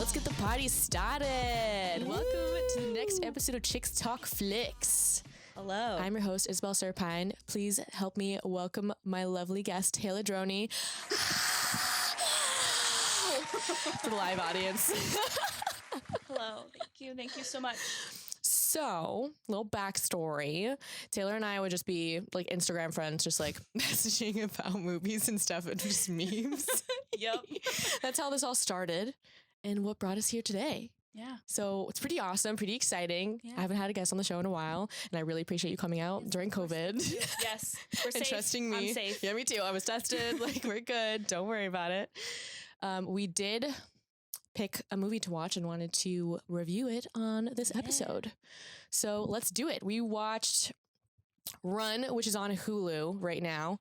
Let's get the party started. Welcome to the next episode of Chicks Talk Flicks. Hello. I'm your host, Isabel Serpine. Please help me welcome my lovely guest, Taylor Droney. For the live audience. Hello. Thank you so much. So, little backstory. Taylor and I would just be like Instagram friends, just like messaging about movies and stuff and just memes. Yep. That's how this all started and what brought us here today. Yeah. So it's pretty awesome, pretty exciting. Yeah. I haven't had a guest on the show in a while, and I really appreciate you coming out during COVID. Yes. We're and safe. trusting me. I'm safe. Yeah, me too. I was tested. Like, we're good. Don't worry about it. We did pick a movie to watch and wanted to review it on this episode. So let's do it. We watched Run, which is on Hulu right now.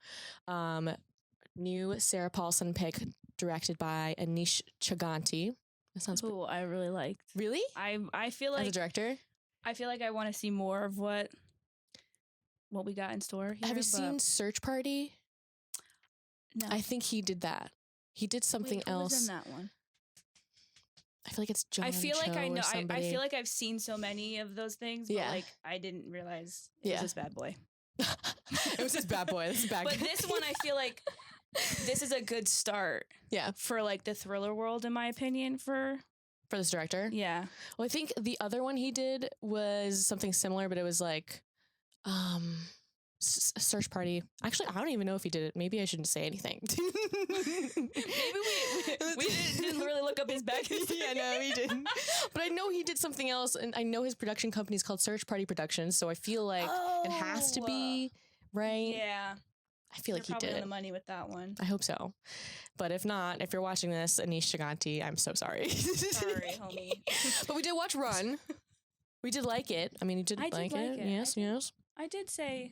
New Sarah Paulson pick directed by Aneesh Chaganty. That sounds Who I really liked. Really? I feel like As a director? I feel like I want to see more of what we got in store here. Have you seen Search Party? No. I think he did that. He did something Wait, who else. was in that one? I feel like it's John I feel like Cho I know. or I somebody. feel like I've seen so many of those things, but like I didn't realize it was this bad boy. It was this bad boy. This is bad But guy. this one, I feel like this is a good start. Yeah. For like the thriller world, in my opinion. For this director? Yeah. Well, I think the other one he did was something similar, but it was like Search Party. Actually, I don't even know if he did it. Maybe I shouldn't say anything. Maybe we didn't really look up his back. Yeah, no, he didn't. But I know he did something else, and I know his production company is called Search Party Productions, so I feel like it has to be, right? Yeah. I feel like he probably did. on the money with that one. I hope so. But if not, if you're watching this, Aneesh Chaganty, I'm so sorry. Sorry, homie. But we did watch Run. We did like it. I mean, you did like it. Yes, yes. I did say,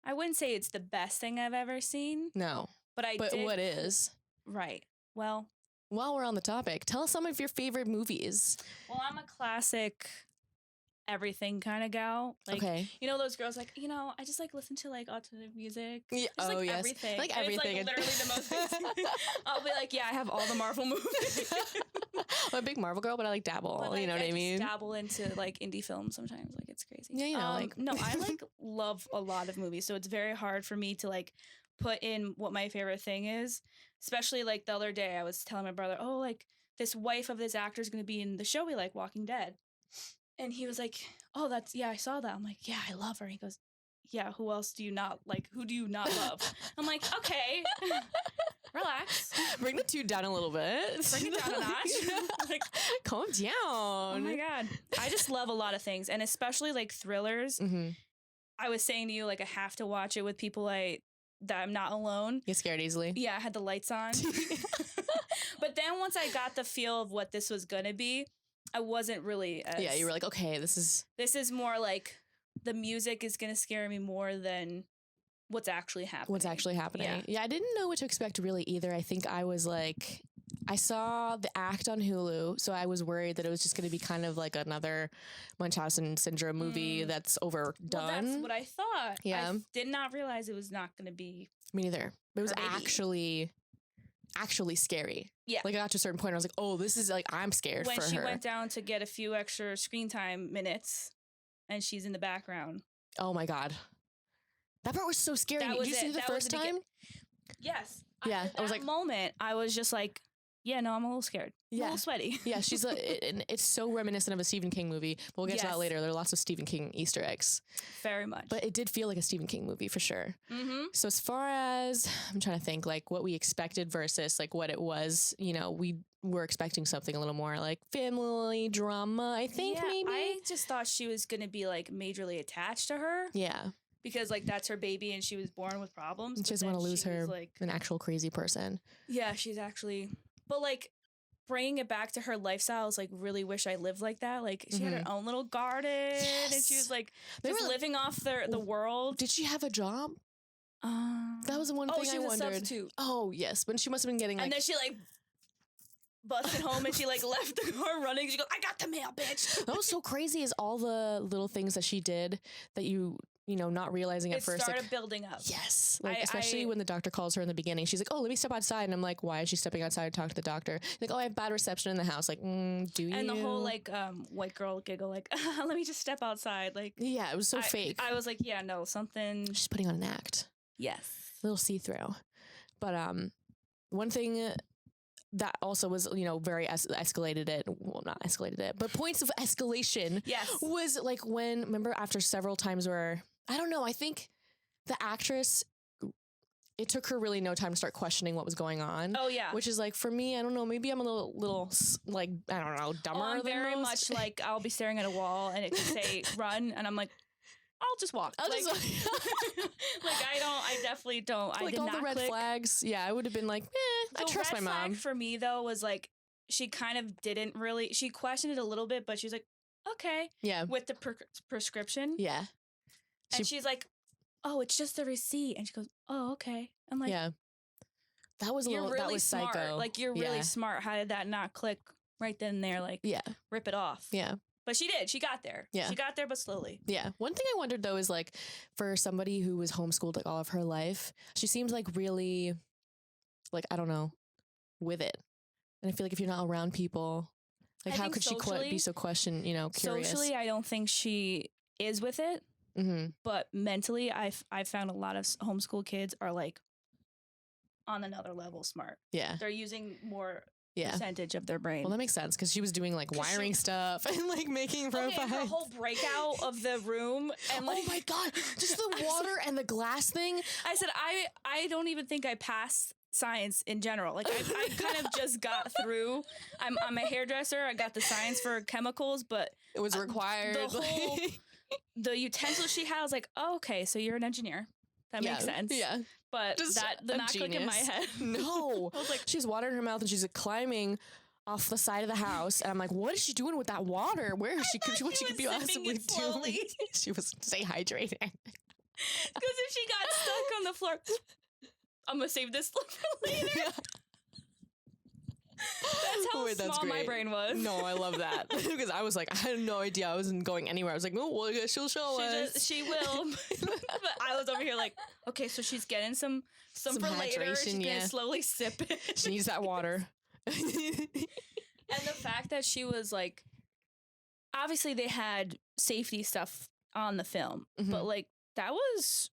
I wouldn't say it's the best thing I've ever seen. No. But did. What is? Right. Well. While we're on the topic, tell us some of your favorite movies. Well, I'm a classic everything kind of gal. Like, you know those girls like, I just like listen to like alternative music. Yeah. Just, like, yes. Everything. Like and everything. It's like literally the most basic. I'll be like, yeah, I have all the Marvel movies. I'm a big Marvel girl, but I like dabble. But, like, you know what I mean? Just dabble into like indie films sometimes. Like it's crazy. Yeah, No, I like love a lot of movies, so it's very hard for me to like put in what my favorite thing is. Especially like the other day, I was telling my brother, oh, like this wife of this actor is going to be in the show we like, Walking Dead. And he was like, oh, I saw that. I'm like, yeah, I love her. He goes, yeah, who else do you not like? Who do you not love? I'm like, okay, relax. Bring the tune down a little bit. Bring it down a notch. Like, calm down. Oh my God. I just love a lot of things. And especially like thrillers. Mm-hmm. I was saying to you, like, I have to watch it with people that I'm not alone. Get scared easily. Yeah, I had the lights on. But then once I got the feel of what this was going to be, I wasn't really you were like, okay, this is more like the music is going to scare me more than what's actually happening. Yeah, I didn't know what to expect really either. I think I was like, I saw the act on Hulu, so I was worried that it was just going to be kind of like another Munchausen syndrome movie that's overdone. Well, that's what I thought. Yeah. I did not realize it was not going to be. Me neither. It was crazy. actually scary. Yeah. Like I got to a certain point, I was like, oh, this is like, I'm scared for her. When she went down to get a few extra screen time minutes and she's in the background. Oh my God. That part was so scary. Did you see it the first time? Yes. Yeah. I was like, moment, I was just like, yeah, no, I'm a little scared. Yeah. I'm a little sweaty. Yeah, it's so reminiscent of a Stephen King movie. We'll get to that later. There are lots of Stephen King Easter eggs. Very much. But it did feel like a Stephen King movie for sure. Mm-hmm. So as far as, I'm trying to think like what we expected versus like what it was, we were expecting something a little more like family drama, I think maybe. I just thought she was going to be like majorly attached to her. Yeah. Because like that's her baby and she was born with problems. And she doesn't want to lose her like an actual crazy person. Yeah, she's actually... But, like, bringing it back to her lifestyle is, like, really wish I lived like that. Like, she had her own little garden, and she was, like, just living off the world. Did she have a job? That was the one thing I wondered. Oh, she was a substitute. Oh, yes. But she must have been getting, like... And then she, like, busted home, and she, like, left the car running. She goes, I got the mail, bitch. That was so crazy is all the little things that she did that you not realizing at It first. started building up. Yes. Like, especially when the doctor calls her in the beginning. She's like, oh, let me step outside. And I'm like, why is she stepping outside to talk to the doctor? Like, oh, I have bad reception in the house. Like, do you? And the whole, like, white girl giggle, like, let me just step outside. Like, yeah, it was so fake. I was like, yeah, no, something. She's putting on an act. Yes. A little see-through. But one thing that also was, very escalated it. Well, not escalated it, but points of escalation. Yes. Was like remember after several times where, I don't know, I think the actress, it took her really no time to start questioning what was going on. Oh, yeah. Which is like, for me, I don't know, maybe I'm a little like, I don't know, dumber I'm than very most. much like, I'll be staring at a wall and it could say run, and I'm like, I'll just walk. Like I definitely don't. I like did all not the red click. flags. Yeah, I would have been like, I trust my red flag mom. for me though was like, she kind of didn't really. She questioned it a little bit, but she's like, okay, Yeah. with the prescription. Yeah. And she's like, oh, it's just the receipt, and she goes, oh, okay. I'm like, yeah. That was you're that really was smart. psycho. Like, you're really smart. How did that not click right then and there? Like, yeah. rip it off. Yeah. But she did. She got there. Yeah. She got there, but slowly. Yeah. One thing I wondered though is like, for somebody who was homeschooled like all of her life, she seems like really, like, I don't know, with it. And I feel like if you're not around people, like, how could she be so curious? Socially, I don't think she is with it. Mm-hmm. But mentally, I've found a lot of homeschool kids are like on another level smart. Yeah. They're using more percentage of their brain. Well, that makes sense because she was doing like wiring stuff and like making profiles. The whole breakout of the room and like, oh my god, just the water and the glass thing. I said I don't even think I passed science in general. Like, I kind of just got through. I'm a hairdresser. I got the science for chemicals, but it was required. The utensils she had, I was like, oh, okay, so you're an engineer. That makes sense. Yeah. But just that did not click in my head. No. I was like, she's water in her mouth and she's like, climbing off the side of the house. And I'm like, what is she doing with that water? Where is she? What she could be possibly doing? She was stay hydrated. Because if she got stuck on the floor, I'm going to save this for later. Yeah. That's how small my brain was. No, I love that. Because I was like, I had no idea. I wasn't going anywhere. I was like, oh, well, I guess she'll show us. She will. But I was over here like, okay, so she's getting some for later. She's going to slowly sip it. She needs that water. And the fact that she was like, obviously they had safety stuff on the film, but like, that was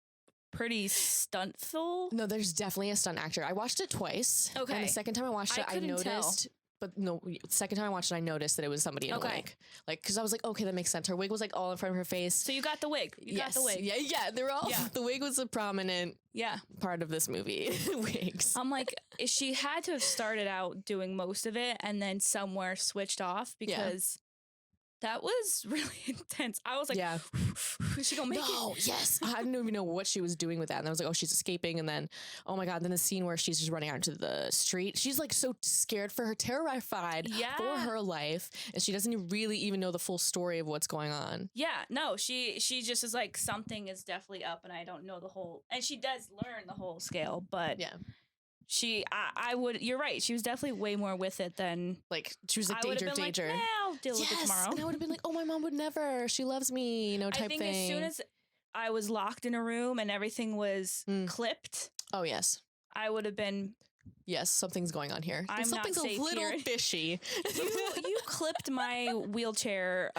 pretty stuntful. No, there's definitely a stunt actor. I watched it twice. Okay. And the second time I watched it, I noticed. But no, second time I watched it, I noticed that it was somebody in a wig. Like, because I was like, okay, that makes sense. Her wig was like all in front of her face. So you got the wig. You got the wig. Yeah. They were all. Yeah. The wig was a prominent part of this movie. Wigs. I'm like, she had to have started out doing most of it and then somewhere switched off because that was really intense. I was like, is she gonna make it? No, yes. I didn't even know what she was doing with that. And I was like, oh, she's escaping. And then, oh my God, then the scene where she's just running out into the street. She's like so scared for her, terrified for her life. And she doesn't really even know the full story of what's going on. Yeah, no, she just is like, something is definitely up and I don't know the whole, and she does learn the whole scale, but I would, you're right. She was definitely way more with it than like, she was a danger. Like, nah, I'll deal with it tomorrow. And I would have been like, oh, my mom would never, she loves me, type thing. I think as soon as I was locked in a room and everything was clipped. Oh, yes. I would have been. Yes, something's going on here. Something's a little fishy. You clipped my wheelchair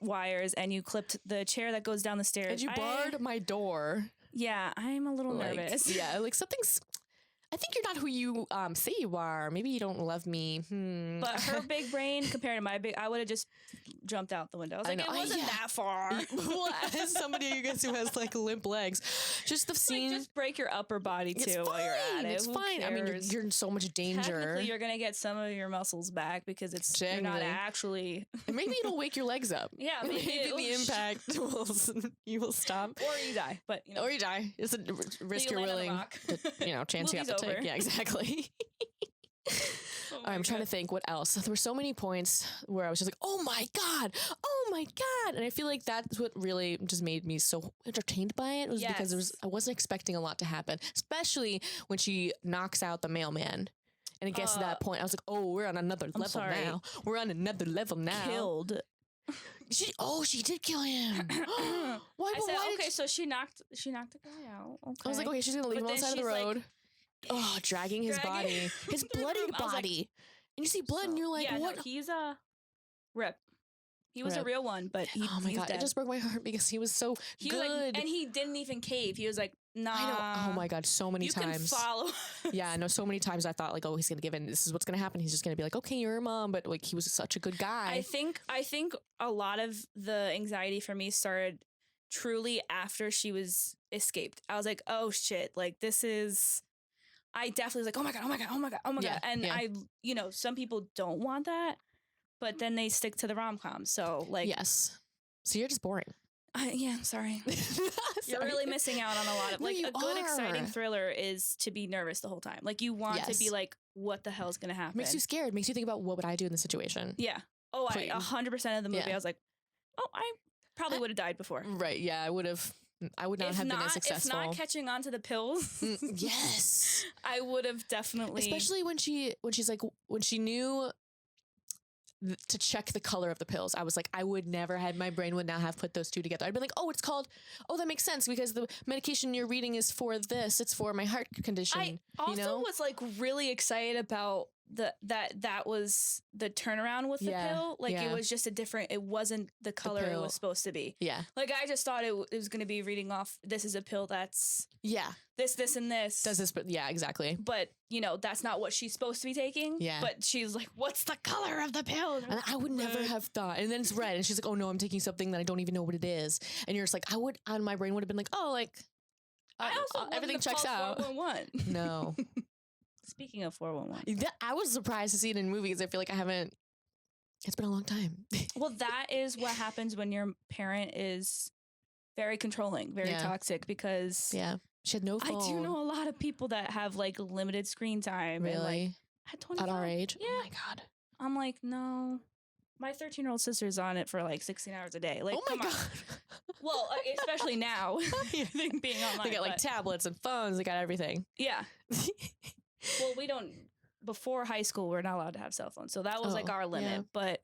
wires and you clipped the chair that goes down the stairs. And you barred my door. Yeah, I'm a little nervous. Yeah, like something's. I think you're not who you say you are. Maybe you don't love me. But her big brain compared to my big, I would have just jumped out the window. I was like, it wasn't that far. Well, as somebody, I guess, who has like limp legs, just the scene. Like, just break your upper body too while you're at it. It's fine. I mean, you're in so much danger. Technically, you're gonna get some of your muscles back because you're not actually. Maybe it'll wake your legs up. Yeah, maybe the impact you will stop, or you die. But or you die. It's a risk you're willing. Chance you have to take. Yeah, exactly. All right, I'm trying to think what else. There were so many points where I was just like, oh my God. And I feel like that's what really just made me so entertained by it, was because I wasn't expecting a lot to happen, especially when she knocks out the mailman. And it gets to that point, I was like, oh, we're on another level now. We're on another level now. Killed She did kill him. Why? I said, why okay, so she knocked the guy out. Okay. I was like, okay, she's gonna leave him on the side of the road. Dragging his body, his bloodied body, and you see blood, and you're like, what? No, he's a rip. He was a real one, but oh my god, dead. it just broke my heart because he was so good, and he didn't even cave. He was like, nah. I know. Oh my god, so many times. You can follow. Yeah, no, so many times I thought like, oh, he's gonna give in. This is what's gonna happen. He's just gonna be like, okay, you're a mom, but like he was such a good guy. I think a lot of the anxiety for me started truly after she was escaped. I was like, oh shit, like this is. I definitely was like, oh my god, and I, some people don't want that. But then they stick to the rom-com. So like, yes. So you're just boring. Yeah, sorry. You're really missing out on a lot of like a good exciting thriller is to be nervous the whole time. Like you want to be like, what the hell is going to happen? Makes you scared. Makes you think about what would I do in the situation. Yeah. Oh, 100% of the movie. I was like, oh, I probably would have died before. Right. Yeah, I would have. I would not have been as successful. If not catching on to the pills. Yes. I would have definitely. Especially when she knew to check the color of the pills. I was like, I would never had, my brain would not have put those two together. I'd been like, oh, it's called, oh, that makes sense because the medication you're reading is for this. It's for my heart condition. I also was like really excited about that was the turnaround with the pill. Like it was just it wasn't the color it was supposed to be. Yeah. Like I just thought it was going to be reading off, this is a pill that's this and this. Does this, but yeah, exactly. But that's not what she's supposed to be taking. Yeah. But she's like, what's the color of the pill? And I would never have thought. And then it's red. And she's like, oh no, I'm taking something that I don't even know what it is. And you're just like, my brain would have been like, oh, like, everything checks out. 411. No. Speaking of 411. I was surprised to see it in movies. I feel like it's been a long time. Well, that is what happens when your parent is very controlling, very toxic because she had no phone. I do know a lot of people that have like limited screen time. Really? And, like, at 25. At our age? Yeah. Oh my God. I'm like, no. My 13-year-old sister's on it for like 16 hours a day. Like, oh my God. Well, especially now, being online. They got like tablets and phones. They got everything. Yeah. Well, we don't. Before high school, we're not allowed to have cell phones, so that was like our limit. But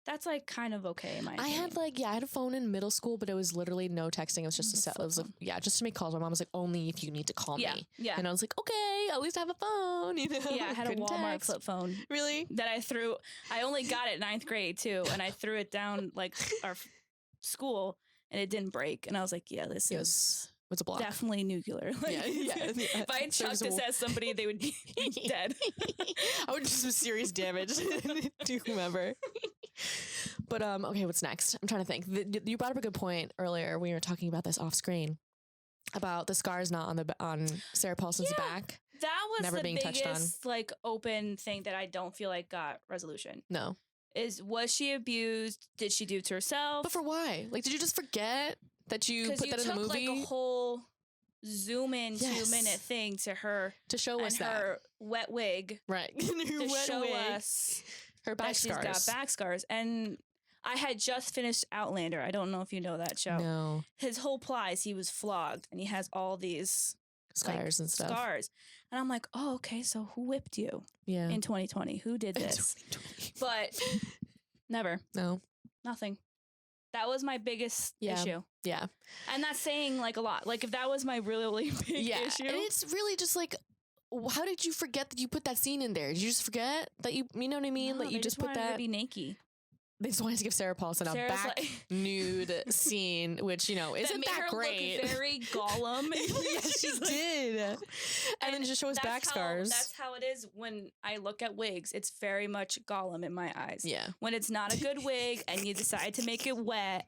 that's like kind of okay in my opinion. I had a phone in middle school, but it was literally no texting. It was just just to make calls. My mom was like, only if you need to call me. Yeah. And I was like, okay, at least I have a phone. Yeah, I had a Walmart flip phone. Really? That I only got it 9th grade too, and I threw it down like our school, and it didn't break. And I was like, yeah, this is. What's a block? Definitely nuclear. Like, if I had chucked this at somebody, they would be dead. I would do some serious damage to whomever. But okay, what's next? I'm trying to think. You brought up a good point earlier when you were talking about this off screen about the scars not on Sarah Paulson's back. That was never the being biggest touched on. like open thing that I don't feel like got resolution. No. Was she abused? Did she do it to herself? But for why? Like, did you just forget that you put that in the movie? Like a whole zoom in 2-minute thing to her to show us her wet wig, right? To show us her back scars. She's got back scars, and I had just finished Outlander. I don't know if you know that show. No. His whole plot is he was flogged, and he has all these scars and stuff. Scars, and I'm like, oh, okay, so who whipped you? Yeah. In 2020, who did this? But never. No. Nothing. That was my biggest issue. Yeah. And that's saying like a lot. Like if that was my really big issue. And it's really just like, how did you forget that you put that scene in there? Did you just forget that you know what I mean? No, that you just put that. To be naked. They just wanted to give Sarah Paulson a back nude scene, which, isn't that great. Look very Gollum. Yes, she did. And then just show us back scars. That's how it is when I look at wigs. It's very much Gollum in my eyes. Yeah. When it's not a good wig and you decide to make it wet,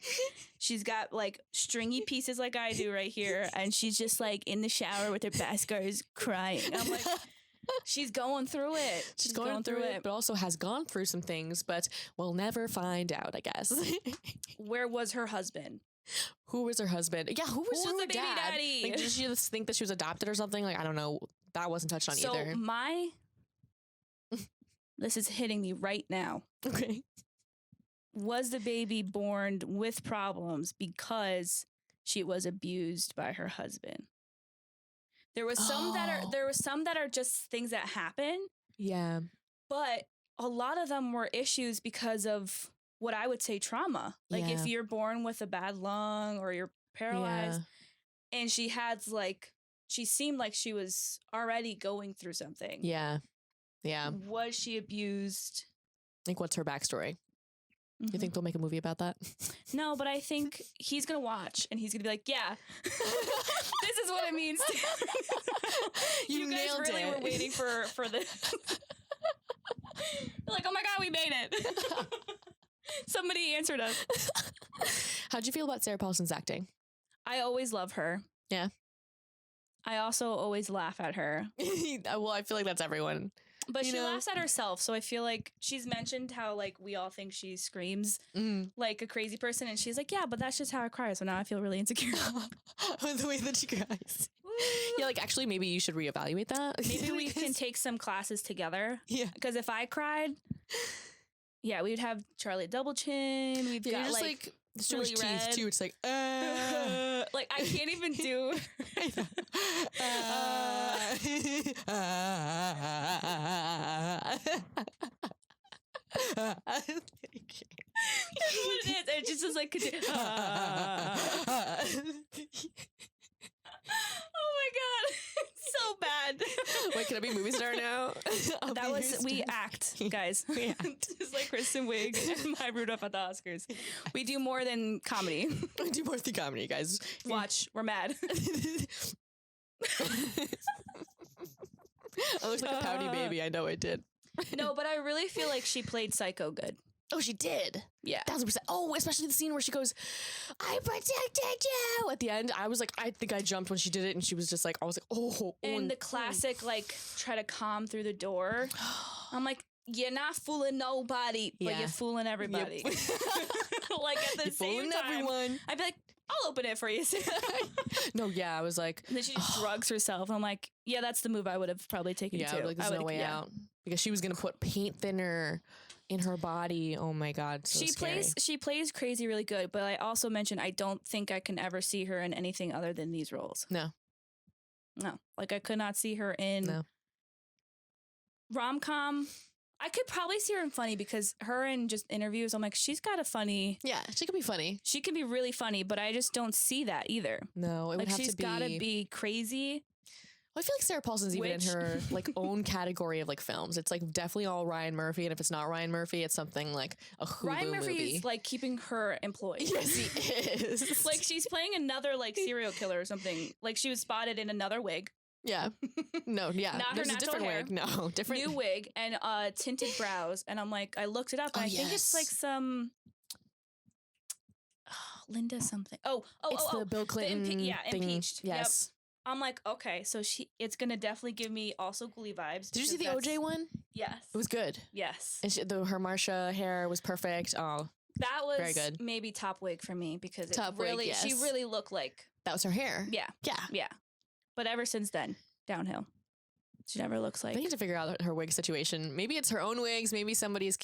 she's got like stringy pieces like I do right here. And she's just like in the shower with her back scars crying. I'm like... She's going through it. She's going through it, but also has gone through some things, but we'll never find out, I guess. Where was her husband? Who was her husband? Yeah, who was her the baby dad? daddy? Like, did she just think that she was adopted or something? Like, I don't know. That wasn't touched on either. This is hitting me right now. Okay. Was the baby born with problems because she was abused by her husband? There was some that are just things that happen. Yeah. But a lot of them were issues because of what I would say trauma. Like if you're born with a bad lung or you're paralyzed, and she had like, she seemed like she was already going through something. Yeah. Was she abused? Like, what's her backstory? You think they'll make a movie about that? No, but I think he's going to watch and he's going to be like, yeah, this is what it means. You guys nailed really it. were waiting for this. They're like, oh my God, we made it. Somebody answered us. How'd you feel about Sarah Paulson's acting? I always love her. Yeah. I also always laugh at her. Well, I feel like that's everyone. But she laughs at herself, so I feel like she's mentioned how like we all think she screams like a crazy person, and she's like, yeah, but that's just how I cry. So now I feel really insecure. The way that she cries. Yeah, like actually, maybe you should reevaluate that. Maybe we can take some classes together. Yeah, because if I cried, yeah, we'd have Charlie Double Chin. We've got just, like so much teeth too. It's like, like I can't even do. That's what it is. It just is like. Oh my God, it's so bad. Wait, can I be movie star now? That was we act, guys. We act. Just like Kristen Wiig and my Rudolph at the Oscars. We do more than comedy. We do more than comedy, guys. Watch, we're mad. I look like a pouty baby. I know I did. No, but I really feel like she played Psycho good. Oh, she did. Yeah. 1000%. Oh, especially the scene where she goes, I protected you. At the end, I was like, I think I jumped when she did it. And she was just like, I was like, oh. And the classic, like, try to calm through the door. I'm like, you're not fooling nobody, but you're fooling everybody. Yep. Like, at the same time, everyone. I'd be like, I'll open it for you. No, yeah, I was like. And then she just drugs herself. I'm like, yeah, that's the move I would have probably taken too. Yeah, like, there's no way out. Because she was going to put paint thinner in her body. Oh my God, so scary. She plays crazy really good, but I also mentioned I don't think I can ever see her in anything other than these roles. No, like I could not see her in rom-com. I could probably see her in funny because her in just interviews, I'm like, she's got a funny. Yeah, she could be funny. She can be really funny, but I just don't see that either. No, it would have to be. She's got to be crazy. Well, I feel like Sarah Paulson's even in her like own category of like films. It's like definitely all Ryan Murphy, and if it's not Ryan Murphy, it's something like a Hulu Ryan Murphy movie. Is like keeping her employed. Yes, he is. Like she's playing another like serial killer or something. Like she was spotted in another wig. Yeah. No, yeah. Not There's her a different hair. wig. No, different. New wig and tinted brows. And I'm like, I looked it up and I think it's like some Linda something. It's the Bill Clinton thing. Impeached. Yes. Yep. I'm like, okay, so it's gonna definitely give me also Glee vibes. Did you see the OJ one? Yes. It was good. Yes. And her Marsha hair was perfect. Oh, that was very good. Maybe top wig for me because wig, she really looked like that was her hair. Yeah. Yeah. Yeah. But ever since then, downhill. She never looks like. They need to figure out her wig situation. Maybe it's her own wigs. Maybe somebody's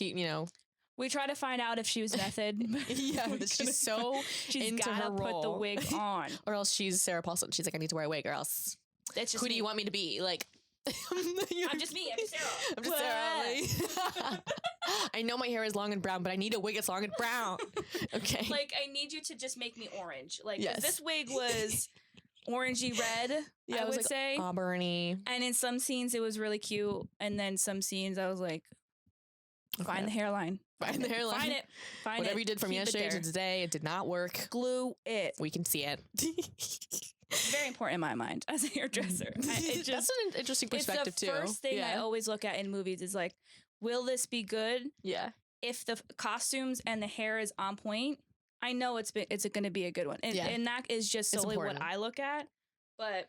We try to find out if she was method. Yeah, she's so into her role. Put the wig on, or else she's Sarah Paulson. She's like, I need to wear a wig, or else. That's just who do you want me to be? Like, I'm just me. I'm just Sarah. I'm just Sarah. Like, I know my hair is long and brown, but I need a wig that's long and brown. Okay. Like, I need you to just make me orange. Like, this wig was orangey red. Yeah, I would say auburny. And in some scenes, it was really cute, and then some scenes, I was like, find the hairline. Find the hairline. Find it. Find Whatever it. you did from yesterday to today, it did not work. Glue it. We can see it. It's very important in my mind as a hairdresser. That's an interesting perspective too. It's the first thing I always look at in movies is like, will this be good? Yeah. If the costumes and the hair is on point, I know it's going to be a good one. And that is just solely what I look at. But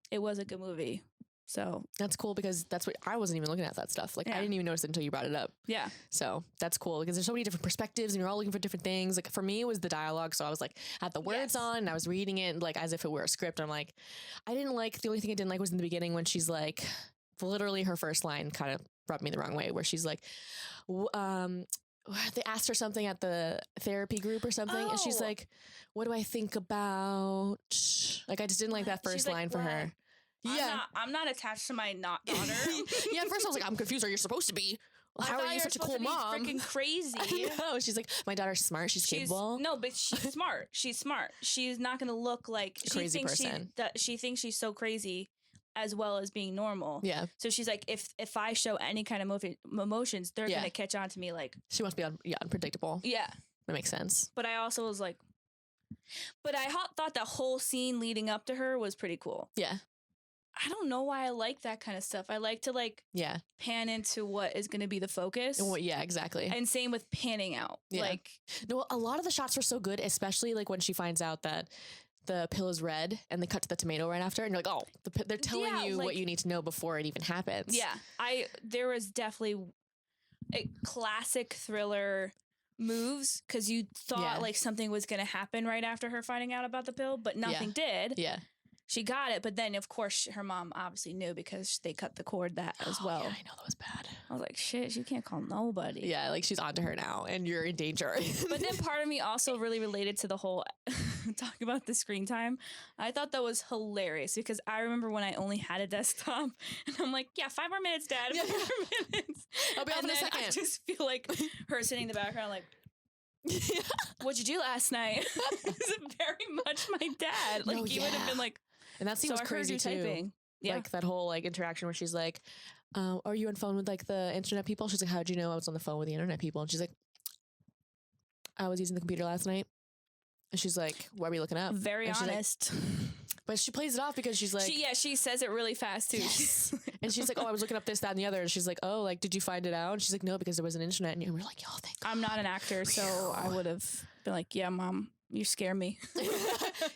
it was a good movie. So that's cool because that's what I wasn't even looking at that stuff. Like I didn't even notice it until you brought it up. Yeah. So that's cool because there's so many different perspectives and you're all looking for different things. Like for me, it was the dialogue. So I was like, had the words on and I was reading it like as if it were a script. I'm like, the only thing I didn't like was in the beginning when she's like, literally her first line kind of rubbed me the wrong way where she's like, they asked her something at the therapy group or something. And she's like, what do I think about? Like, I just didn't like that first line for her. Yeah, I'm not attached to my daughter. Yeah, at first I was like, I'm confused. Are you supposed to be? well, how are you such a cool mom? Freaking crazy. I know. She's like, my daughter's smart. She's capable. No, but she's smart. She's smart. She's not going to look like a crazy person. She thinks she's so crazy as well as being normal. Yeah. So she's like, if I show any kind of emotions, they're going to catch on to me. Like, she wants to be unpredictable. Yeah. That makes sense. But I also was like, but I thought that whole scene leading up to her was pretty cool. Yeah. I don't know why I like that kind of stuff. I like to pan into what is going to be the focus. Yeah, exactly. And same with panning out. Yeah. Like, no, a lot of the shots were so good, especially like when she finds out that the pill is red and they cut to the tomato right after, and you're like, oh, they're telling you what you need to know before it even happens. Yeah, there was definitely a classic thriller moves because you thought like something was going to happen right after her finding out about the pill, but nothing did. Yeah. She got it, but then, of course, her mom obviously knew because they cut the cord as well. Yeah, I know, that was bad. I was like, shit, she can't call nobody. Yeah, like she's onto her now, and you're in danger. But then part of me also really related to the whole talking about the screen time. I thought that was hilarious because I remember when I only had a desktop, and I'm like, yeah, 5 more minutes, Dad. 5 more minutes. I'll be off in a second. I just feel like her sitting in the background like, what'd you do last night? It's very much my dad. Like, he would have been like, and that scene was crazy too. Typing. Yeah. Like that whole like interaction where she's like, are you on phone with like the internet people? She's like, how'd you know I was on the phone with the internet people? And she's like, I was using the computer last night. And she's like, what were you looking up? Very honest. But she plays it off because she's like, she says it really fast too. Yes. And she's like, oh, I was looking up this, that, and the other. And she's like, oh, like, did you find it out? And she's like, no, because there was an internet. And we're like, oh, thank God. I'm not an actor, so I would have been like, yeah, Mom, you scare me.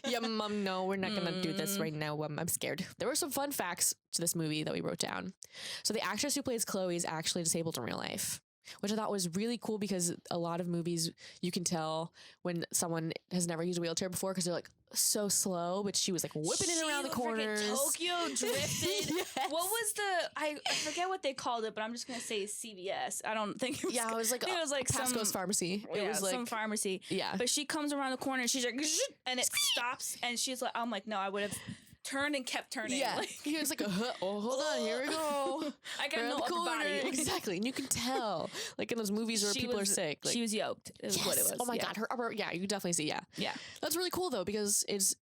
Yeah, Mom, no, we're not going to do this right now. I'm scared. There were some fun facts to this movie that we wrote down. So the actress who plays Chloe is actually disabled in real life, which I thought was really cool because a lot of movies you can tell when someone has never used a wheelchair before because they're like so slow, but she was like whipping it around the corners. Tokyo drifted. Yes. What was I forget what they called it, but I'm just gonna say CVS. I don't think it was. Yeah, it was like Pasco's pharmacy. It was like some pharmacy. Yeah, but she comes around the corner and she's like, and it stops, and she's like, I'm like, no, I would have turned and kept turning. Yeah, he was like, oh, hold on, here we go. I got no upper body. Exactly, and you can tell, like in those movies where people are sick. Like, she was yoked. Is what it was. Oh my God, her upper. Yeah, you can definitely see. Yeah. That's really cool though because it's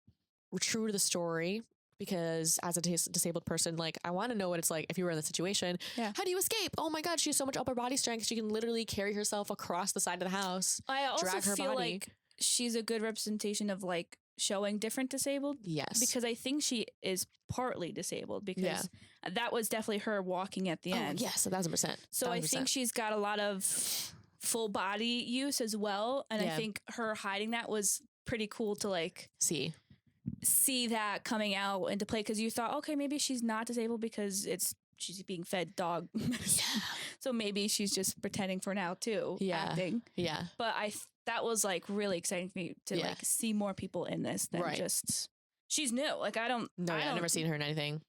true to the story. Because as a disabled person, like I want to know what it's like if you were in the situation. Yeah. How do you escape? Oh my God, she has so much upper body strength. She can literally carry herself across the side of the house. I also feel like she's a good representation of like showing different disabled. Yes. Because I think she is partly disabled because that was definitely her walking at the end. Yes, 1,000%. So I think she's got a lot of full body use as well. And I think her hiding that was pretty cool to like see that coming out into play because you thought, okay, maybe she's not disabled because she's being fed dog medicine. So maybe she's just pretending for now too, acting. Yeah. But that was like really exciting for me to like see more people in this than just she's new. Like I've never seen her in anything.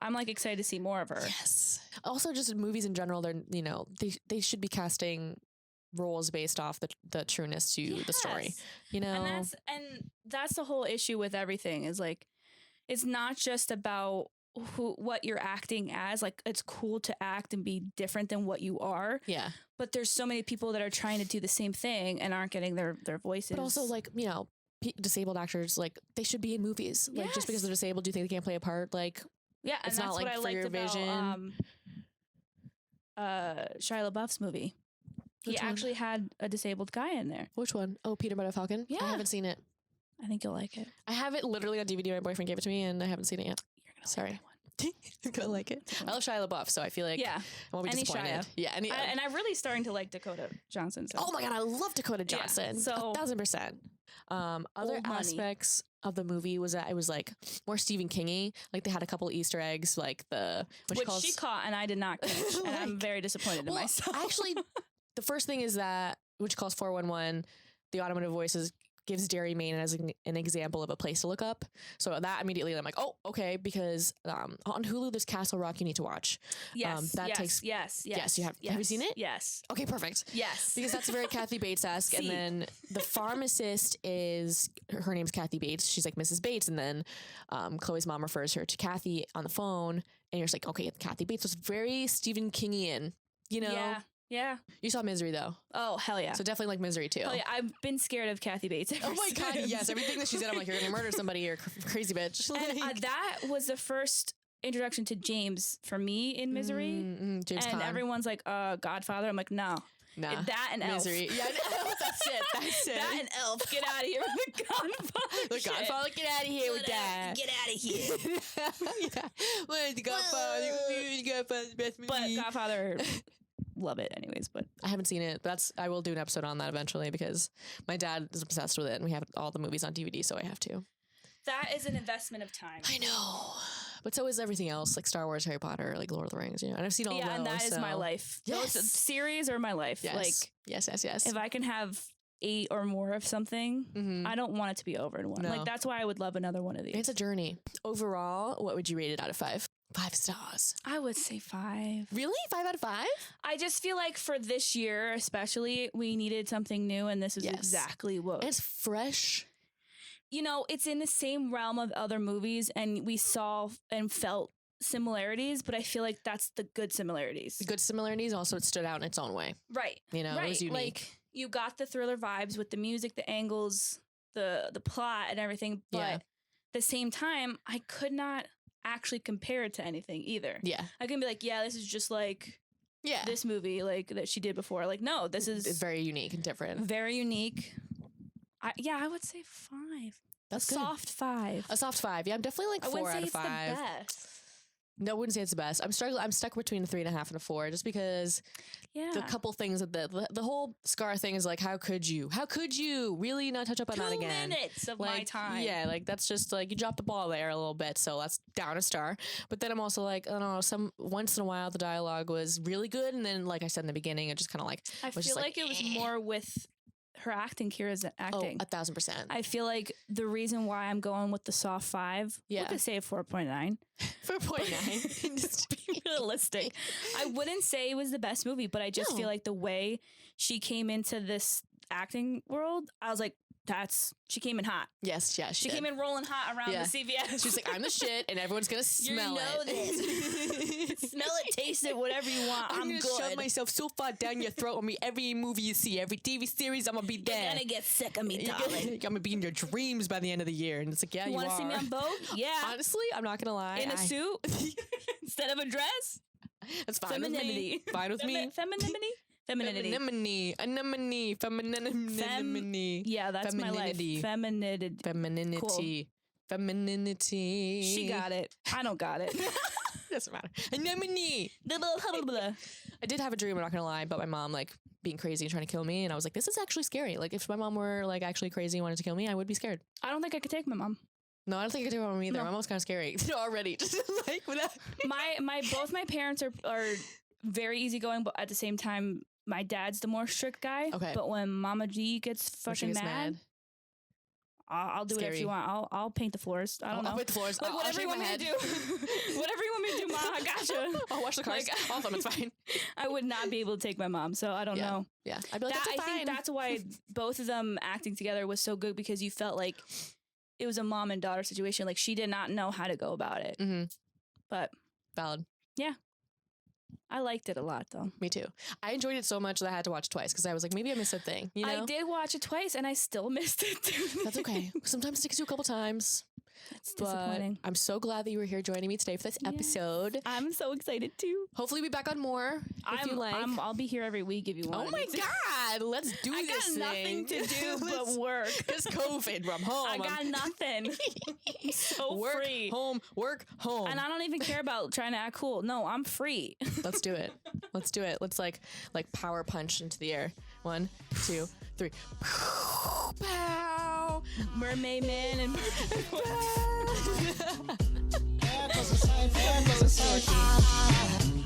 I'm like excited to see more of her. Yes. Also, just movies in general, they're they should be casting roles based off the trueness to the story. And that's the whole issue with everything is like it's not just about what you're acting as. Like it's cool to act and be different than what you are. Yeah. But there's so many people that are trying to do the same thing and aren't getting their voices. But also like, disabled actors, like they should be in movies. Like just because they're disabled, do you think they can't play a part? Like, yeah. And it's that's not like what I for liked your about, vision. Shia LaBeouf's movie. He actually had a disabled guy in there. Which one? Oh, Peter Butter Falcon? Yeah. I haven't seen it. I think you'll like it. I have it literally on DVD. My boyfriend gave it to me and I haven't seen it yet. You're going to like that one. I'm going to like it. I love Shia LaBeouf, so I feel like I won't be disappointed. Shia. Yeah. And I'm really starting to like Dakota Johnson. So. Oh my God, I love Dakota Johnson. Yeah, so 1,000%. Other aspects of the movie was that it was like more Stephen King-y. Like they had a couple Easter eggs, like which she caught and I did not catch. And I'm very disappointed in myself. Actually, the first thing is that Which Calls 411, the automotive voices gives Derry, Maine as an example of a place to look up. So that immediately I'm like, oh, okay, because on Hulu there's Castle Rock you need to watch. Yes, yes. Have you seen it? Yes. Okay, perfect. Yes, because that's very Kathy Bates-esque. And then the pharmacist her name's Kathy Bates. She's like Mrs. Bates, and then Chloe's mom refers her to Kathy on the phone, and you're just like, okay, Kathy Bates was very Stephen Kingian. Yeah. Yeah. You saw Misery though. Oh, hell yeah. So definitely like Misery too. Hell yeah. I've been scared of Kathy Bates. Oh my God, yes. Everything that she said, I'm like, you're going to murder somebody, you're crazy bitch. And that was the first introduction to James for me in Misery. James and Caan. everyone's like, Godfather. I'm like, no. Nah. That and Misery. Elf. Yeah, Elf. That's it. That's it. That and Elf. Get out of here with the Godfather. The Godfather, get out of here with that. Get out of here. Yeah. Well, the Godfather. Godfather's best movie. But Godfather, love it anyways. But I haven't seen it. But I will do an episode on that eventually because my dad is obsessed with it and we have all the movies on DVD, so I have to. that is an investment of time. I know. But so is everything else, like Star Wars, Harry Potter, like Lord of the Rings, you know. And I've seen all Yeah, those. and that is my life. Yes. Those series are my life. Yes. Like, yes. if I can have 8 or more of something, I don't want it to be over in one. No. Like, that's why I would love another one of these. It's a journey. Overall, what would you rate it out of 5? 5 stars. I would say 5. Really? 5 out of 5? I just feel like for this year, especially, we needed something new, and this is Yes. exactly what. And it's fresh. You know, it's in the same realm of other movies, and we saw and felt similarities, but I feel like that's the good similarities. The good similarities, also it stood out in its own way. Right. You know, it was unique. Like, you got the thriller vibes with the music, the angles, the plot, and everything, but Yeah. at the same time, I could not actually compare it to anything either. Yeah. I can be like, yeah, this is just like Yeah. this movie like that she did before. Like, no, this is It's very unique and different. very unique. I would say 5. That's a good. soft 5. A soft 5. Yeah, I'm definitely like I 4 wouldn't say out of it's 5. the best. No, I wouldn't say it's the best. I'm stuck between a 3.5 and a 4 just because Yeah. the couple things that the whole Scar thing is like, how could you really not touch up on that 2 again? minutes of Like, my time. Yeah, like that's just like you dropped the ball there a little bit, so that's down a star. But then I'm also like, I don't know, some once in a while the dialogue was really good, and then like I said in the beginning, it just kind of like I was feel just like it was more with her acting, Kira's acting. 1,000%. I feel like the reason why I'm going with the soft 5, Yeah. we could say 4.9. 4.9. Just Be realistic. I wouldn't say it was the best movie, but I just No. feel like the way she came into this acting world, I was like, she came in hot. yes, She did. came in rolling hot around Yeah. the CVS. She's like, I'm the shit, and everyone's gonna smell know it. smell it, taste it, whatever you want. I'm gonna good. shove myself so far down your throat on me. Every movie you see, every TV series, I'm gonna be there. You're gonna get sick of me, You're darling. I'm gonna be in your dreams by the end of the year, and it's like, yeah, You you want to see me are. on Vogue? Yeah. Honestly, I'm not gonna lie. In a suit instead of a dress? That's fine with me. Femininity. Fine with me. Femininity? Femininity. Femininity. Yeah, that's my life. Femininity. Femininity. Femininity. Cool. Femininity. She got it. I don't got it. Doesn't matter. Anemone. I did have a dream, I'm not gonna lie, about my mom like being crazy and trying to kill me, and I was like, this is actually scary. Like if my mom were like actually crazy and wanted to kill me, I would be scared. I don't think I could take my mom. No, I don't think I could do my mom either. No. My mom's kind of scary already. Just like without. Both my parents are very easygoing, but at the same time, my dad's the more strict guy. Okay. But when Mama G gets When she fucking gets mad, I'll do whatever Scary. you want. I'll paint the floors. I don't know. I'll hit the floors. Like I'll whatever you shake want my me to head. do. Whatever you want me to do, Ma, I gotcha. I'll wash the cars. Like- All of them. It's fine. I would not be able to take my mom, so I don't Yeah. know. Yeah, I'd be like, I that's fine. think that's why both of them acting together was so good, because you felt like it was a mom and daughter situation. Like she did not know how to go about it. Mm-hmm. But Valid. I liked it a lot, though. Me too. I enjoyed it so much that I had to watch it twice because I was like, maybe I missed a thing. You know, I did watch it twice, and I still missed it. that's okay. Sometimes it takes you a couple times. It's But disappointing. I'm so glad that you were here joining me today for this Yes. episode. I'm so excited too. Hopefully, we'll be back on more if you like. I'll be here every week if you want. Oh my God, let's do I this got nothing thing. to do but Let's- work. It's COVID from home. I got nothing. I'm so work, free. home, work, home. And I don't even care about trying to act cool. No, I'm free. Let's do it. Let's do it. Let's like power punch into the air. 1, 2, 3. Pow! Mermaid Man and Air 'cause it's safe, air 'cause it's safe.